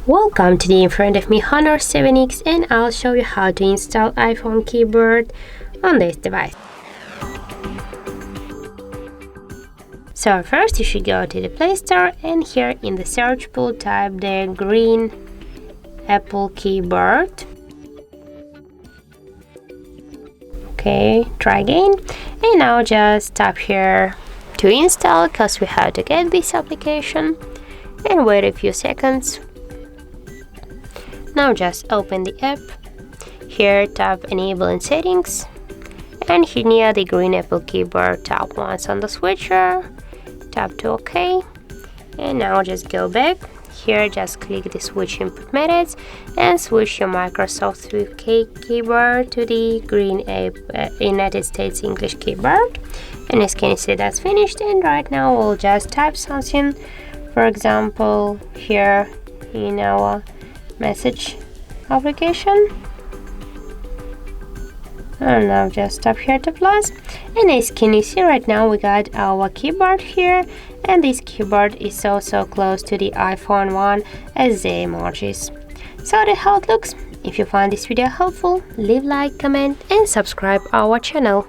Welcome to the in front of me Honor 7X, and I'll show you how to install iPhone keyboard on this device. So first you should go to the Play Store, and here in the search pool type the green Apple keyboard. Okay, try again, and now just tap here to install, because we have to get this application, and wait a few seconds. Now just open the app. Here tap enable in settings, and here near the green Apple keyboard tap once on the switcher, tap to OK, and now just go back. Here just click the switch input methods and switch your Microsoft Swift keyboard to the green United States English keyboard, and as can you see, that's finished. And right now we'll just type something, for example here in our message application, and now just tap here to plus, and as can you see, right now we got our keyboard here, and this keyboard is so close to the iPhone one as the emojis. So that's how it looks. If you find this video helpful, leave like, comment and subscribe our channel.